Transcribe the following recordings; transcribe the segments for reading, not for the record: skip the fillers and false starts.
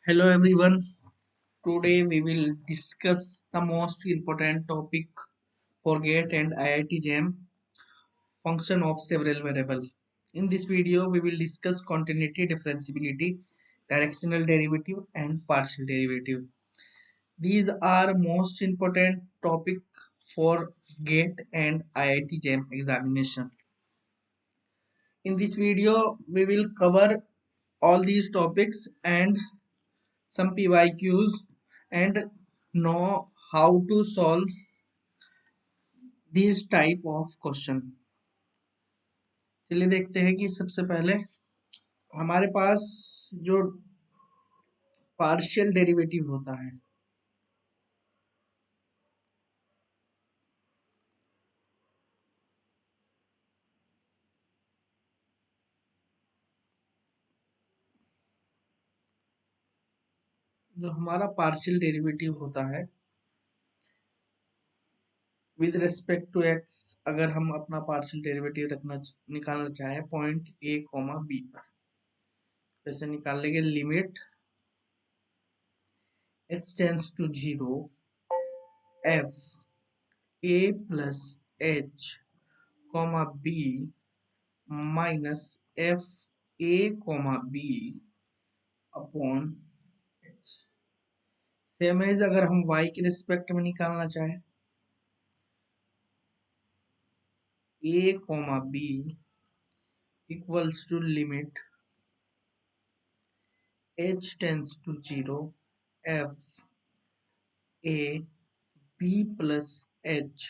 Hello everyone. Today we will discuss the most important topic for GATE and IIT JAM, function of several variables. In this video we will discuss continuity, differentiability, directional derivative and partial derivative. These are most important topic for GATE and IIT JAM examination. In this video we will cover all these topics and some PYQs and know how to solve these type of question. चलिए देखते हैं कि सबसे पहले हमारे पास जो partial derivative होता है, जो हमारा पार्शियल डेरिवेटिव होता है विद रिस्पेक्ट टू एक्स, अगर हम अपना पार्शियल डेरिवेटिव निकालना चाहे पॉइंट ए कॉमा बी पर, जैसे निकाल लेंगे limit h tends to zero f A plus h comma B minus F A comma b upon h. Same as अगर हम y के रिस्पेक्ट में निकालना चाहे a comma b equals to limit h tends to zero f a b plus h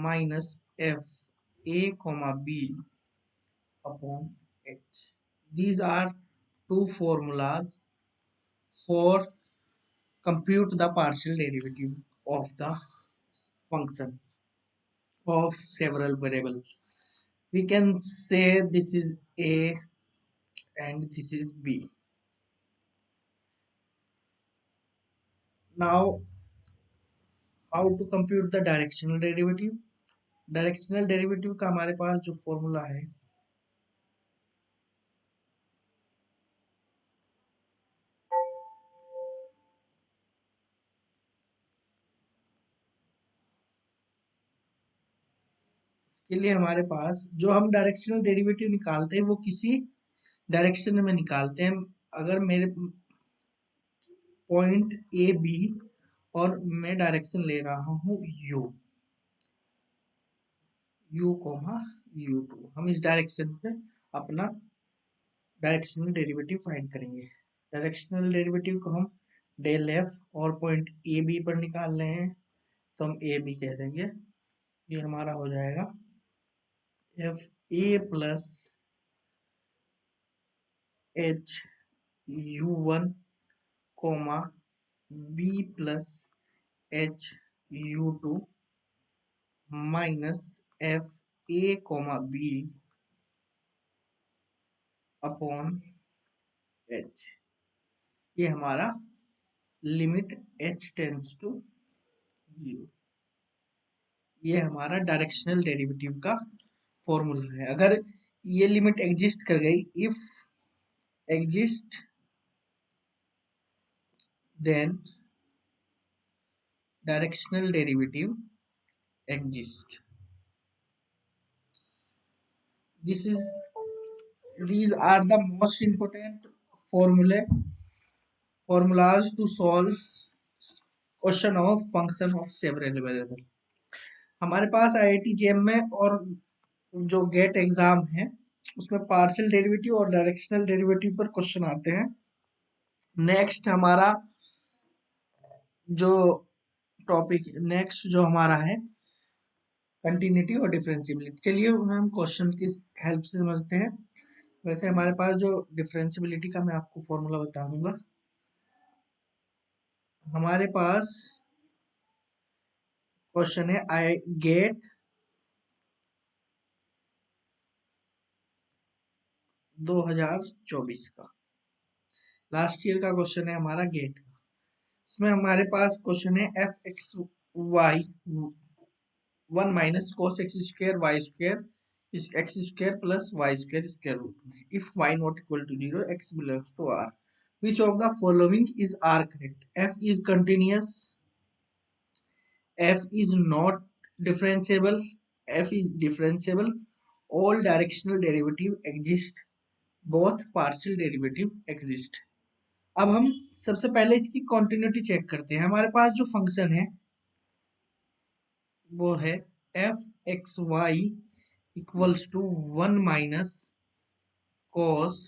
minus f a comma b upon h. These are two formulas for compute the partial derivative of the function of several variables. We can say this is a and this is b. Now how to compute the directional derivative? Directional derivative का हमारे पास जो formula है के लिए हमारे पास जो हम directional derivative निकालते हैं वो किसी डायरेक्शन में निकालते हैं। अगर मेरे पॉइंट ए बी और मैं डायरेक्शन ले रहा हूँ u u comma u two, हम इस डायरेक्शन पे अपना डायरेक्शनल डेरिवेटिव फाइंड करेंगे। डायरेक्शनल डेरिवेटिव को हम डेल एफ और पॉइंट ए बी पर निकाल रहे हैं तो हम ए बी कह देंगे। ये हमारा हो जाएगा f A plus h u one comma b plus h u two minus F a comma b upon h. ये हमारा limit h tends to zero, ये हमारा डायरेक्शनल डेरिवेटिव का फॉर्मूला है। अगर ये लिमिट एग्जिस्ट कर गई, if exist then directional derivative exist. This is these are the most important formulas to solve question of function of several variable। हमारे पास IIT JM में और जो गेट एग्जाम है उसमें पार्शियल डेरिवेटिव और डायरेक्शनल डेरिवेटिव पर क्वेश्चन आते हैं। नेक्स्ट हमारा जो टॉपिक नेक्स्ट जो हमारा है कंटिन्यूटी और डिफरेंशियबिलिटी। चलिए हम क्वेश्चन की हेल्प से समझते हैं। वैसे हमारे पास जो डिफरेंशियबिलिटी का मैं आपको फॉर्मूला बता दूंगा। हमारे पास क्वेश्चन है आई गेट 2024 का, लास्ट ईयर का क्वेश्चन है हमारा गेट का। इसमें हमारे पास क्वेश्चन है F X Y one minus cos X square Y square X square plus Y square square root में if Y not equal to zero X belongs to R. Which of the following is are correct? F is continuous, F is not differentiable, F is differentiable, all directional derivative exist, both partial derivative exist. अब हम सबसे पहले इसकी continuity check करते हैं। हमारे पास जो function है वो है F X Y equals to 1 minus cos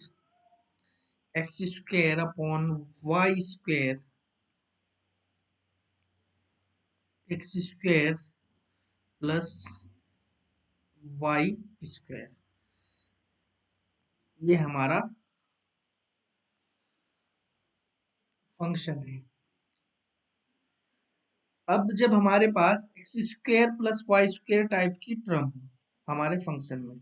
X square upon Y square X square plus Y square. ये हमारा फंक्शन है। अब जब हमारे पास X square plus Y square type की टर्म है हमारे फंक्शन में,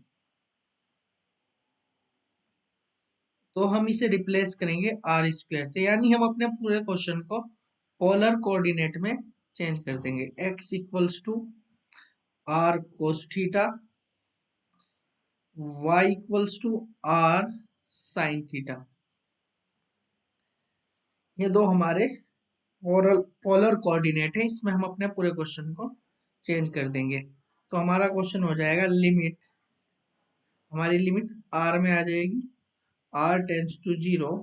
तो हम इसे रिप्लेस करेंगे आर स्क्वायर से, यानी हम अपने पूरे क्वेश्चन को पोलर कोऑर्डिनेट में चेंज कर देंगे। X equals to r cos theta, y equals to r sine theta. ये दो हमारे पोलर कोऑर्डिनेट है, इसमें हम अपने पूरे क्वेश्चन को चेंज कर देंगे। तो हमारा क्वेश्चन हो जाएगा लिमिट, हमारी लिमिट आर में आ जाएगी, r tends to 0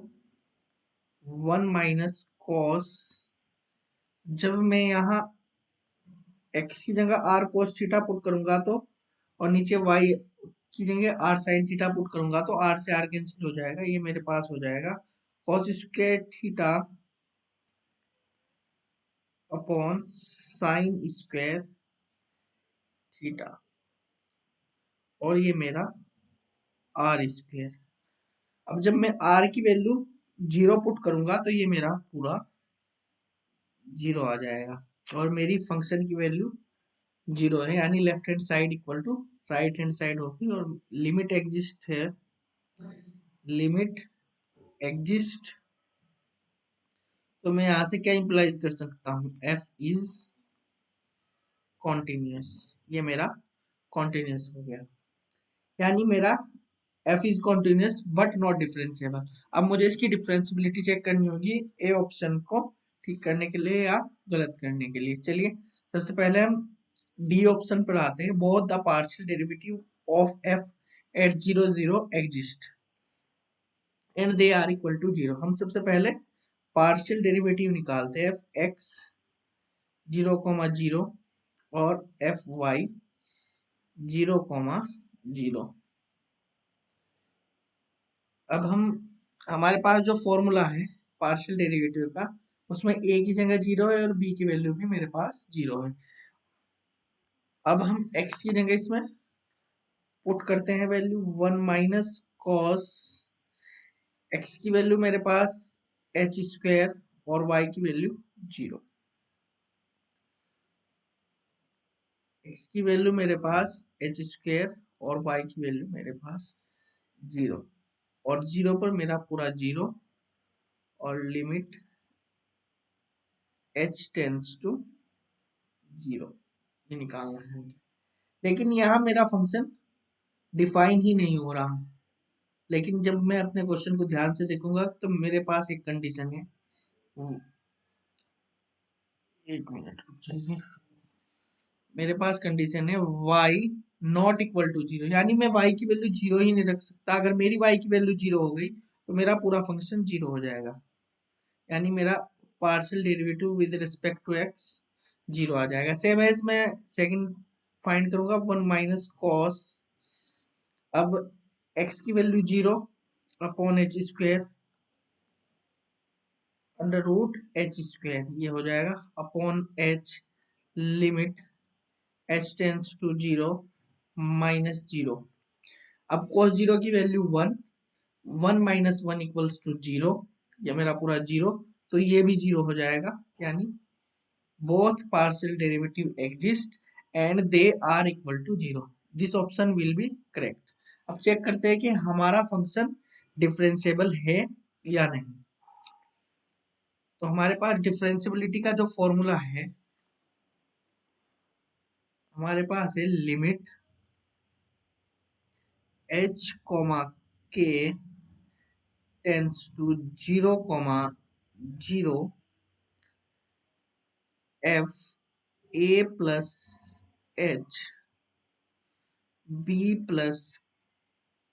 1 minus cos, जब मैं यहाँ एक्स की जगह आर कोस थीटा पुट करूंगा तो, और नीचे वाई की जगह आर साइन थीटा पुट करूंगा तो आर से आर कैंसिल हो जाएगा, ये मेरे पास हो जाएगा cos square theta upon sine square theta, और ये मेरा आर स्क्वायर। अब जब मैं आर की वैल्यू 0 पुट करूंगा तो ये मेरा पूरा 0 आ जाएगा, और मेरी फंक्शन की वैल्यू 0 है, यानी left hand side equal to right hand side होगी, और लिमिट एग्जिस्ट है, लिमिट एग्जिस्ट। तो मैं यहाँ से क्या इंप्लाइज कर सकता हूँ, एफ इज कॉन्टिन्यूस, ये मेरा कॉन्टिन्यूस हो गया, यानी मेरा F is continuous but not differentiable. अब मुझे इसकी डिफरेंशियबिलिटी चेक करनी होगी ए ऑप्शन को ठीक करने के लिए या गलत करने के लिए। चलिए सबसे पहले हम डी ऑप्शन पर आते हैं, both the partial derivative of f at 0 0 exist and they are equal to 0। हम सबसे पहले पार्शियल डेरिवेटिव निकालते हैं, एफ एक्स 0 0 और एफ वाई 0 0। अब हम हमारे पास जो फॉर्मूला है पार्शियल डेरिवेटिव का, उसमें ए की जगह 0 है और बी की वैल्यू भी मेरे पास 0 है। अब हम एक्स की जगह इसमें पुट करते हैं वैल्यू 1 माइनस कॉस, एक्स की वैल्यू मेरे पास एच स्क्वायर और वाई की वैल्यू 0। एक्स की वैल्यू मेरे पास एच स्क्वायर और वाई की वैल्यू मेरे पास 0, और 0 पर मेरा पूरा 0, और लिमिट h टेंड्स टू 0 ये निकालना है। लेकिन यहाँ मेरा फंक्शन डिफाइन ही नहीं हो रहा, लेकिन जब मैं अपने क्वेश्चन को ध्यान से देखूंगा तो मेरे पास एक कंडीशन है, एक मिनट रुक जाइए, मेरे पास कंडीशन है y नॉट इक्वल टू 0, यानी मैं y की वैल्यू 0 ही नहीं रख सकता। अगर मेरी y की वैल्यू 0 हो गई तो मेरा पूरा फंक्शन 0 हो जाएगा, यानी मेरा partial derivative with respect to x 0 आ जाएगा। सेम एज मैं सेकंड फाइंड करूंगा 1 माइनस कॉस, अब x की value 0 upon H square under root H square, ये हो जाएगा upon h, limit h tends to 0 minus 0। अब cos 0 की वैल्यू 1, 1 माइनस 1 इक्वल्स टू 0, ये मेरा पूरा 0, तो ये भी 0 हो जाएगा, यानी both partial derivative exist and they are equal to 0, this option will be correct। अब चेक करते हैं कि हमारा फंक्शन डिफरेंशिएबल है या नहीं। तो हमारे पास डिफरेंशियबिलिटी का जो फॉर्मूला है, हमारे पास है limit h, k tends to 0, 0 F A plus H B plus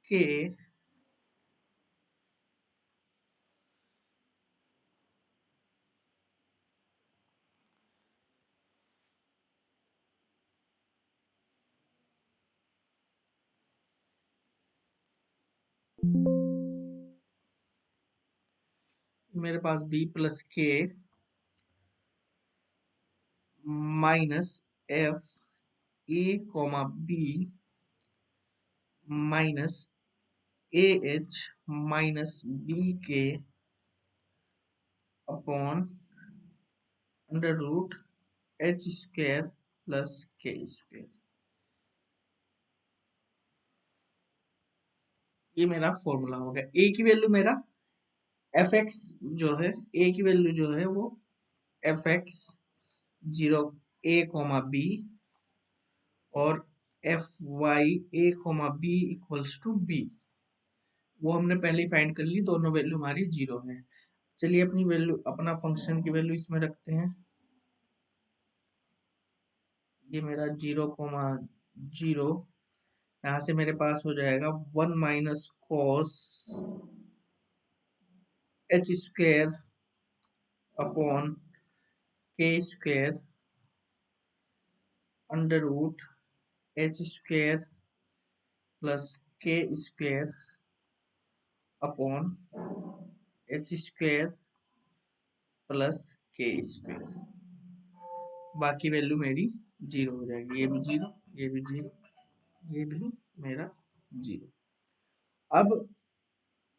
K मेरे पास B plus K minus F A comma B minus A H minus B K upon under root H square plus K square. ये मेरा formula हो गया। ए की value मेरा F x जो है, ए की वैल्यू जो है वो f x 0 a comma b और f y a comma b equals to b, वो हमने पहले ही फाइंड कर ली, दोनों वैल्यू हमारी 0 है। चलिए अपनी वैल्यू, अपना फंक्शन की वैल्यू इसमें रखते हैं। ये मेरा 0,0, यहाँ से मेरे पास हो जाएगा 1 minus cos H square upon K square under root H square plus K square upon H square plus K square. बाकी वैल्यू मेरी 0 हो जाएगी, ये भी 0, ये भी 0, ये भी मेरा 0। अब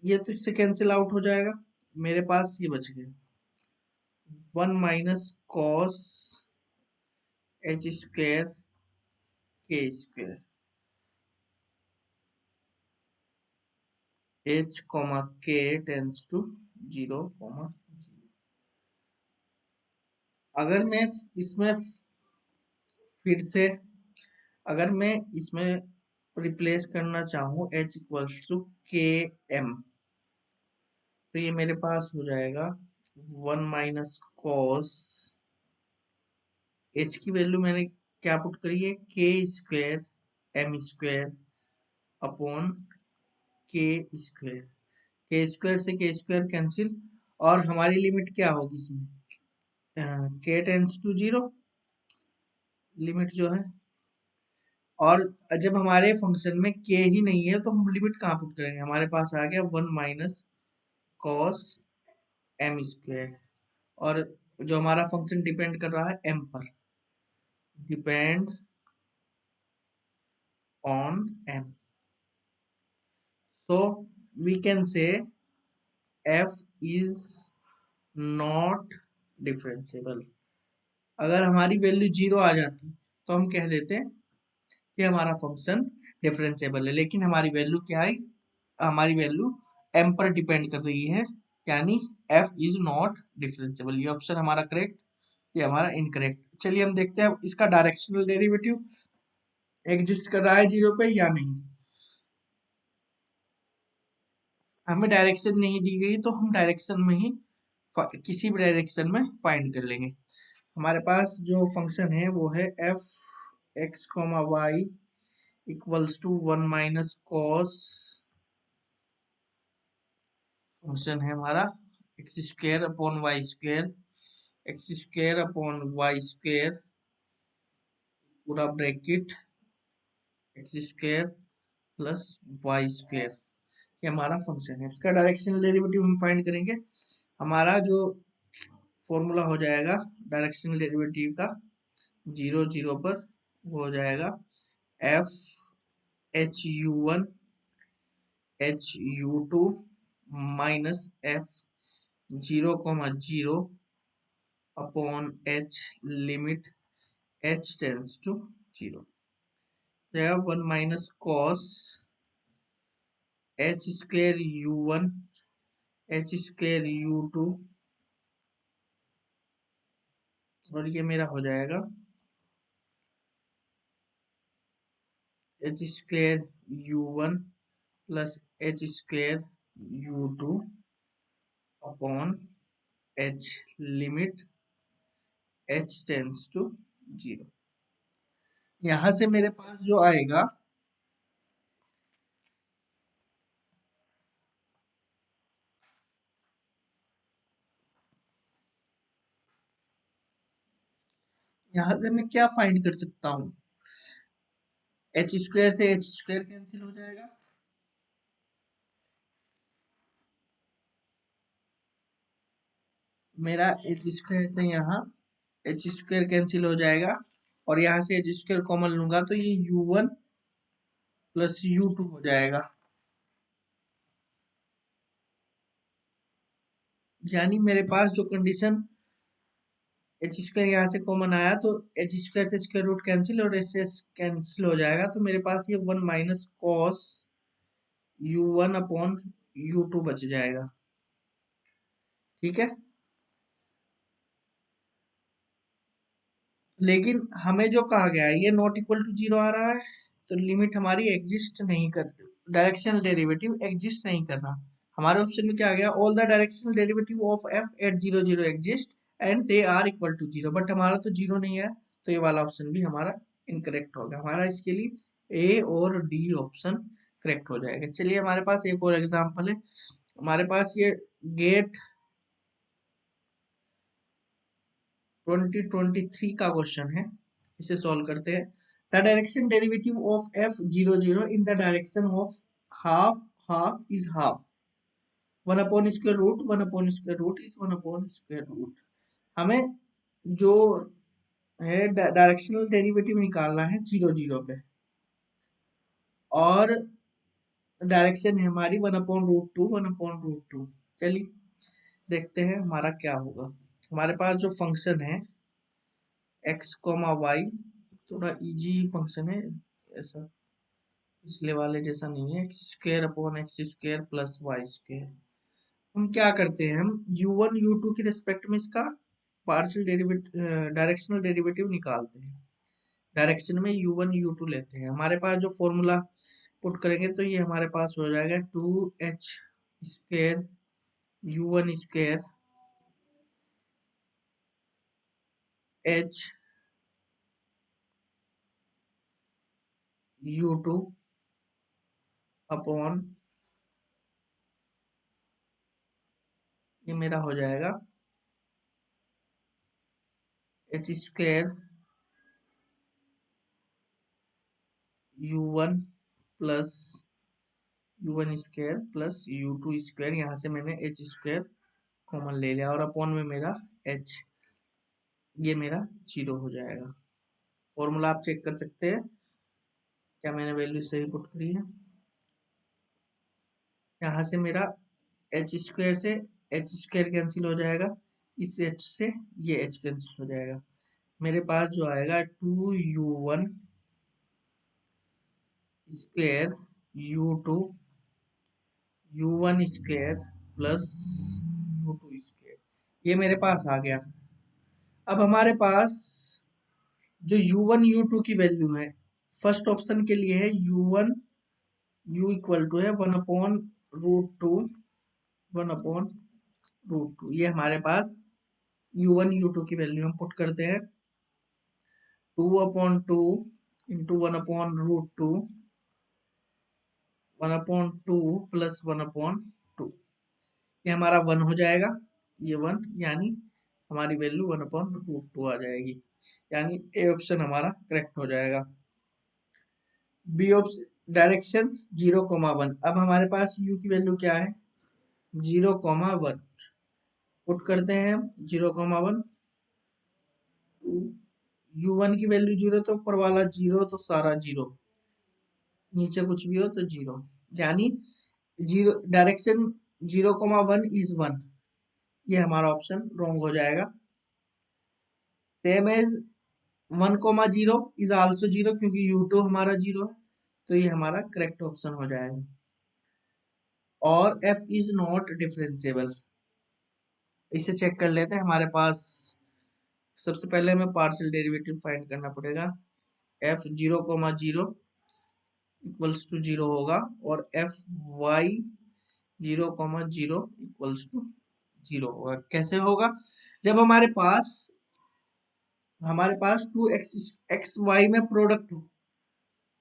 ये तो इससे कैंसिल आउट हो जाएगा, मेरे पास ये बच गया 1 माइनस कॉस एच स्क्वायर के स्क्वायर एच कॉमा के टेंस टू 0, अगर मैं इसमें फिर से, अगर मैं इसमें रिप्लेस करना चाहूँ h इक्वल्स टू के एम, तो ये मेरे पास हो जाएगा 1 माइनस कॉस h की वैल्यू मैंने क्या पुट करी है, के square M square upon K square, के स्क्वायर से के स्क्वायर कैंसिल, और हमारी लिमिट क्या होगी इसमें, के टेंस टू 0 लिमिट जो है। और जब हमारे फंक्शन में के ही नहीं है तो हम लिमिट कहाँ पुट करेंगे, हमारे पास आ गया 1 माइनस कॉस एम स्क्वायर, और जो हमारा फंक्शन डिपेंड कर रहा है एम पर, depend on m, so we can say f is not differentiable. अगर हमारी वैल्यू 0 आ जाती तो हम कह देते हैं कि हमारा फंक्शन डिफरेंशिएबल है, लेकिन हमारी वैल्यू क्या है, हमारी वैल्यू एम पर डिपेंड कर रही है, यानी एफ इज नॉट डिफरेंशिएबल। ये ऑप्शन हमारा करेक्ट, ये हमारा इनकरेक्ट। चलिए हम देखते हैं इसका डायरेक्शनल डेरिवेटिव एग्जिस्ट कर रहा है 0 पे या नहीं। हमें डायरेक्शन नहीं दी गई तो हम डायरेक्शन में ही, किसी भी डायरेक्शन में फाइंड कर लेंगे। हमारे पास जो फंक्शन है वो है F X comma Y equals to 1 minus cos, function है हमारा X square upon Y square, X square upon Y square पूरा bracket X square plus Y square, ये हमारा फंक्शन है। इसका डायरेक्शनल डेरिवेटिव हम फाइंड करेंगे। हमारा जो फॉर्मूला हो जाएगा डायरेक्शनल डेरिवेटिव का 0, 0 पर, वो हो जाएगा f h u one h u two minus f 0,0 upon h limit h tends to 0, 1 minus cos H square u one h square u two, और ये मेरा हो जाएगा h square u one plus h square u two upon h limit h tends to 0। यहां से मेरे पास जो आएगा, यहां से मैं क्या फाइंड कर सकता हूँ, एच स्क्वायर से एच स्क्वायर कैंसिल हो जाएगा, मेरा एच स्क्वायर से यहाँ एच स्क्वायर कैंसिल हो जाएगा, और यहाँ से एच स्क्वायर कॉमन लूंगा तो ये u1 प्लस u2 हो जाएगा। यानी मेरे पास जो कंडीशन एच स्क्वायर यहाँ से कॉमन आया तो एच स्क्वायर से स्क्वायर रूट कैंसिल और एच से कैंसिल हो जाएगा, तो मेरे पास ये 1 minus cos u1 upon u2 बच जाएगा। ठीक है, लेकिन हमें जो कहा गया है ये नॉट इक्वल टू जीरो आ रहा है, तो लिमिट हमारी एग्जिस्ट नहीं कर, डायरेक्शनल डेरिवेटिव एग्जिस्ट नहीं कर रहा। हमारे ऑप्शन में क्या आ गया, all the directional derivative of f at zero zero exist and they are equal to zero, but हमारा तो जीरो नहीं है, तो ये वाला ऑप्शन भी हमारा इनकरेक्ट होगा। हमारा इसके लिए ए और डी ऑप्शन करेक्ट हो जाएगा। चलिए हमारे पास एक और एग्जाम्पल है, हमारे पास ये गेट 2023 का क्वेश्चन है, इसे सॉल्व करते हैं। The direction derivative of F zero zero in the direction of half half is half, one upon square root one upon square root is one upon square root. हमें जो है directional derivative निकालना है zero zero पे, और direction है हमारी one upon root two one upon root two. चलिए देखते हैं हमारा क्या होगा। हमारे पास जो फंक्शन है एक्स कोमा वाई, थोड़ा इजी फंक्शन है, ऐसा पिछले वाले जैसा नहीं है, X square upon X square plus Y square. हम क्या करते हैं, हम u1 u2 की रिस्पेक्ट में इसका पार्शियल डेरिवेटिव डायरेक्शनल डेरिवेटिव निकालते हैं। डायरेक्शन में u1 u2 लेते हैं, हमारे पास जो फॉर्मूला पुट करेंगे तो ये हमारे पास हो जाएगा 2h square u1 square h u2 upon, ये मेरा हो जाएगा h square u1 plus u1 square plus u2 square, यहाँ से मैंने h स्क्वायर कॉमन ले लिया और अपॉन में मेरा h, ये मेरा जीरो हो जाएगा। फॉर्मूला आप चेक कर सकते हैं क्या मैंने वैल्यू सही पुट करी है। यहाँ से मेरा एच स्क्वायर से एच स्क्वायर कैंसिल हो जाएगा, इस एच से ये एच कैंसिल हो जाएगा, मेरे पास जो आएगा 2u1 square u2 u1 square plus u2 square, ये मेरे पास आ गया। अब हमारे पास जो u1 u2 की वैल्यू है, फर्स्ट ऑप्शन के लिए है u1 u इक्वल टू है one upon root two one upon root two, ये हमारे पास u1 u2 की वैल्यू हम पुट करते हैं, 2/2 into one upon root two, one upon two plus one upon two, ये हमारा वन हो जाएगा, ये वन, यानी हमारी value one upon root two आ जाएगी, यानी ए ऑप्शन हमारा करेक्ट हो जाएगा। बी ऑप्शन डायरेक्शन 0,1, अब हमारे पास u की वैल्यू क्या है 0,1, पुट करते हैं हम 0,1, u1 की वैल्यू जीरो तो ऊपर वाला जीरो तो सारा जीरो, नीचे कुछ भी हो तो जीरो, यानी जीरो डायरेक्शन 0,1 इज वन, ये हमारा ऑप्शन रॉन्ग हो जाएगा। Same as 1,0 is also zero, क्योंकि u2 हमारा जीरो है, तो ये हमारा करेक्ट ऑप्शन हो जाएगा। और f इज नॉट डिफरेंशिएबल, इसे चेक कर लेते हैं। हमारे पास सबसे पहले हमें पार्शियल डेरिवेटिव फाइंड करना पड़ेगा, f 0,0 इक्वल्स टू जीरो होगा और f y 0,0 equals to zero होगा। कैसे होगा? जब हमारे पास टू एक्स वाई में प्रोडक्ट हो,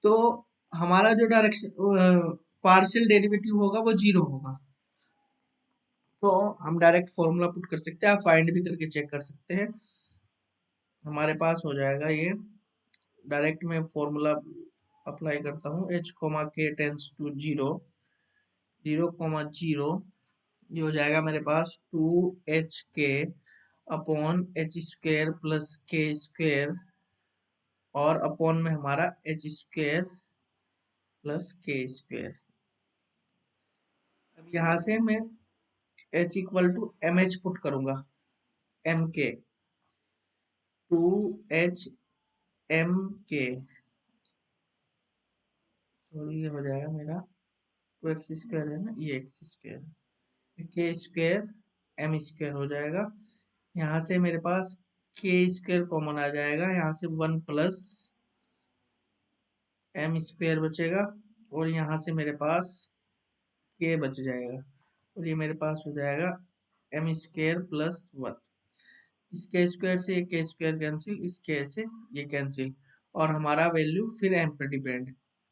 तो हमारा जो डायरेक्शन पार्शियल डेरिवेटिव होगा वो जीरो होगा। तो हम डायरेक्ट फॉर्मूला पुट कर सकते हैं, आप फाइंड भी करके चेक कर सकते हैं। हमारे पास हो जाएगा ये, डायरेक्ट मैं फॉर्मूला अप्लाई करता हूँ, h comma K tends to zero, 0,0, ये हो जाएगा मेरे पास 2hk upon h square plus k square, और अपॉन में हमारा h square plus k square. अब यहाँ से मैं h equal to M H put करूंगा, एम के, 2h एम के, तो ये हो जाएगा मेरा 2x स्क्वायर है ना, ये एक्स स्क्वायर, के स्क्वायर एम स्क्वायर हो जाएगा। यहाँ से मेरे पास के स्क्वायर कॉमन आ जाएगा, यहाँ से 1 प्लस एम स्क्वायर बचेगा, और यहाँ से मेरे पास के बच जाएगा, और ये मेरे पास हो जाएगा एम स्क्वायर प्लस 1। इसके स्क्वायर से ये के स्क्वायर कैंसिल, इसके से ये कैंसिल, और हमारा वैल्यू फिर एम पे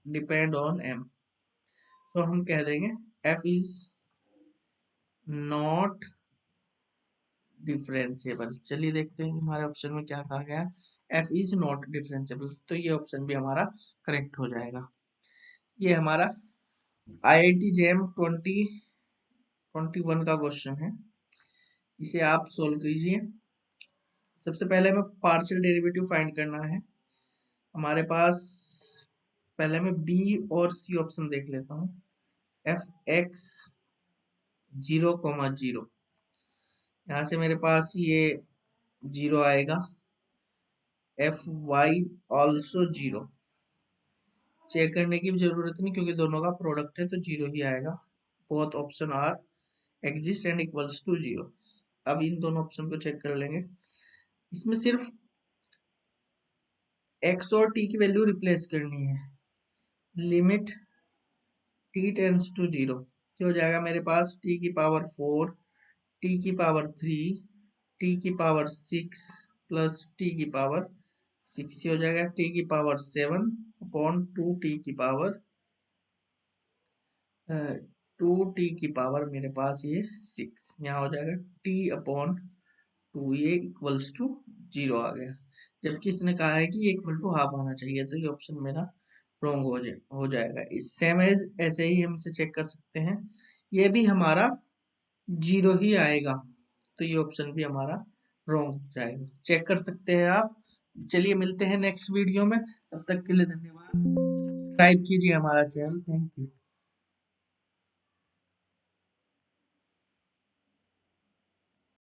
डिपेंड ऑन एम। सो हम कह देंगे एफ इज नॉट डिफरेंशिएबल। चलिए देखते हैं हमारे ऑप्शन में क्या कहा गया है, एफ इज नॉट डिफरेंशिएबल, तो ये ऑप्शन भी हमारा करेक्ट हो जाएगा। ये हमारा IIT JEM 2021 का क्वेश्चन है, इसे आप सोल्व कीजिए। सबसे पहले हमें पार्शियल डेरिवेटिव फाइंड करना है। हमारे पास पहले मैं बी और सी ऑप्शन देख लेता हूँ। एफ एक्स 0,0, यहाँ से मेरे पास ये जीरो आएगा। F Y also zero, check करने की भी जरूरत नहीं क्योंकि दोनों का प्रोडक्ट है तो जीरो ही आएगा। Both option are exist and equals to zero. अब इन दोनों ऑप्शन को चेक कर लेंगे। इसमें सिर्फ x और t की वैल्यू रिप्लेस करनी है। Limit t tends to zero, क्या हो जाएगा मेरे पास, t की पावर 4, t की पावर 3, t की पावर 6 प्लस t की पावर 6, हो जाएगा t की पावर 7 अपॉन 2t की पावर 2t की पावर मेरे पास ये 6, यहाँ हो जाएगा t अपॉन 2, ये इक्वल्स टू जीरो आ गया। जबकि इसने कहा है कि ये इक्वल टू हाफ आना चाहिए, तो ये ऑप्शन मेरा रॉन्ग हो जाएगा। इस सेम एज ऐसे ही हम इसे चेक कर सकते हैं, ये भी हमारा जीरो ही आएगा, तो ये ऑप्शन भी हमारा रॉन्ग हो जाएगा। चेक कर सकते हैं आप। चलिए मिलते हैं नेक्स्ट वीडियो में, तब तक के लिए धन्यवाद। सब्सक्राइब कीजिए हमारा चैनल। Thank you.